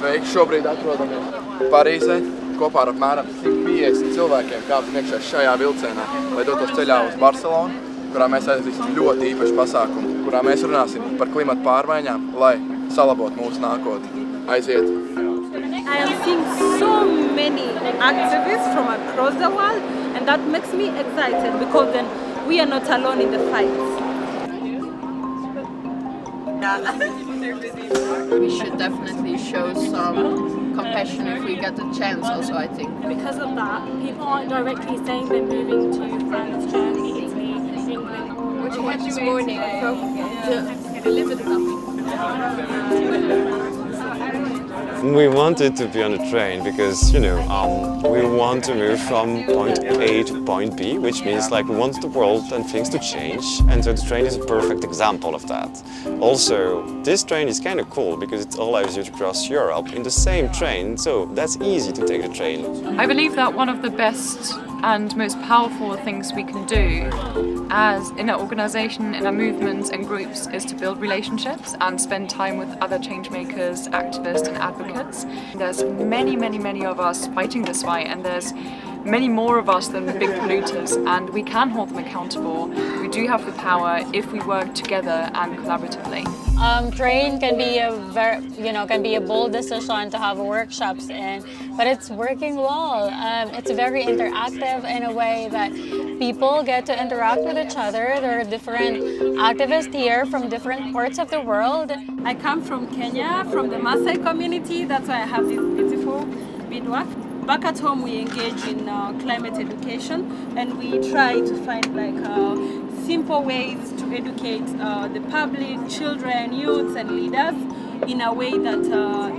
Sveiki, šobrīd atrodamies Parīzē kopā ar apmēram 150 cilvēkiem kāpjam iekšā šajā vilcienā, lai dotos ceļā uz Barcelonu, kurā mēs aizvadīsim ļoti īpašu pasākumu, kurā mēs runāsim par klimata pārmaiņām, lai salabotu mūsu nākotni. Aiziet! I am seeing so many activists from across the world, and that makes me excited because then we are not alone in the fight. We should definitely show some compassion if we get the chance also, I think. Because of that, people aren't directly saying they're moving to France, Germany, Italy, England. What you had this morning from the limited We wanted to be on a train because, we want to move from point A to point B, which means like we want the world and things to change, and so the train is a perfect example of that. Also, this train is kind of cool because it allows you to cross Europe in the same train, so that's easy to take the train. I believe that one of the best and most powerful things we can do as in our organisation, in our movements and groups is to build relationships and spend time with other change makers, activists and advocates. There's many of us fighting this fight, and there's many more of us than the big polluters, and we can hold them accountable. We do have the power if we work together and collaboratively. Train can be a bold decision to have workshops in, but it's working well. It's very interactive in a way that people get to interact with each other. There are different activists here from different parts of the world. I come from Kenya, from the Maasai community. That's why I have this beautiful beadwork. Back at home, we engage in climate education, and we try to find simple ways to educate the public, children, youths, and leaders in a way that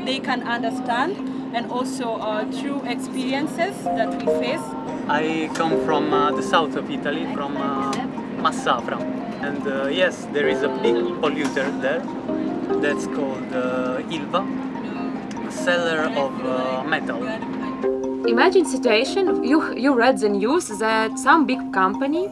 they can understand, and also through experiences that we face. I come from the south of Italy, from Massafra, and yes, there is a big polluter there that's called Ilva, a seller of metal. Imagine situation, you read the news that some big company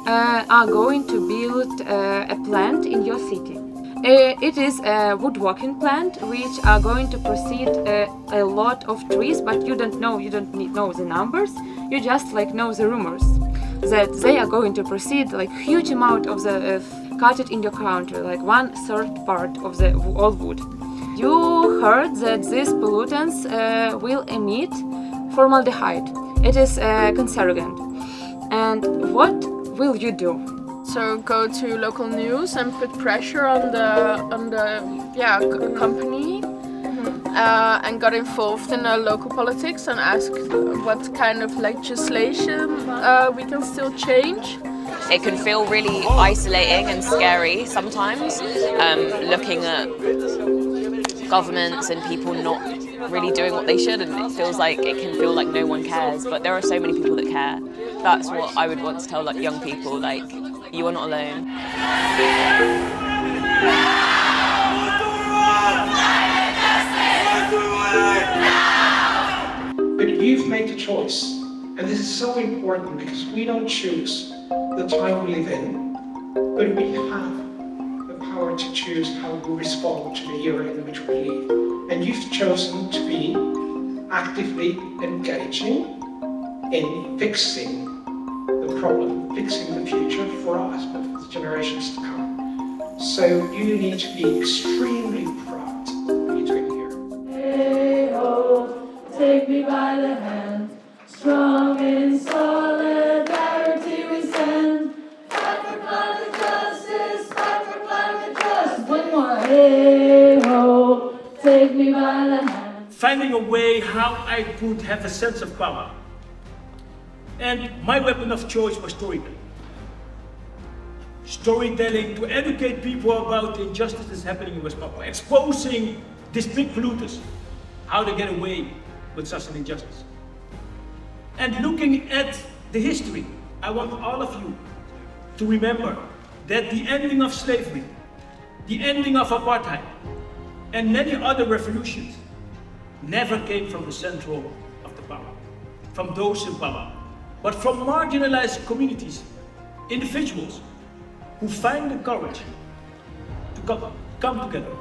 are going to build a plant in your city. It is a woodworking plant which are going to proceed a lot of trees, but you don't know the numbers, you just know the rumors that they are going to proceed huge amount of the cut it in your country, 1/3 part of the all wood. You heard that these pollutants will emit formaldehyde. It is a cancerogen. And what will you do? So go to local news and put pressure on the company, and got involved in local politics and asked what kind of legislation we can still change. It can feel really isolating and scary sometimes, looking at governments and people not really doing what they should, and it can feel like no one cares, but there are so many people that care. That's what I would want to tell young people, you are not alone. But you've made the choice, and this is so important because we don't choose the time we live in, but we have the power to choose how we respond to the era in which we live. And you've chosen to be actively engaging in fixing the problem, fixing the future for us, but for the generations to come. So you need to be extremely proud of what you're doing here. Hey ho, take me by the hand, strong in solidarity we stand. Fight for climate justice, fight for climate justice. One more, hey ho, take me by the hand. Finding a way how I could have a sense of power. And my weapon of choice was storytelling. Storytelling to educate people about the injustice that's happening in West Papua, exposing these big polluters, how they get away with such an injustice. And looking at the history, I want all of you to remember that the ending of slavery, the ending of apartheid, and many other revolutions never came from the center of the power, from those in power, but from marginalized communities, individuals who find the courage to come together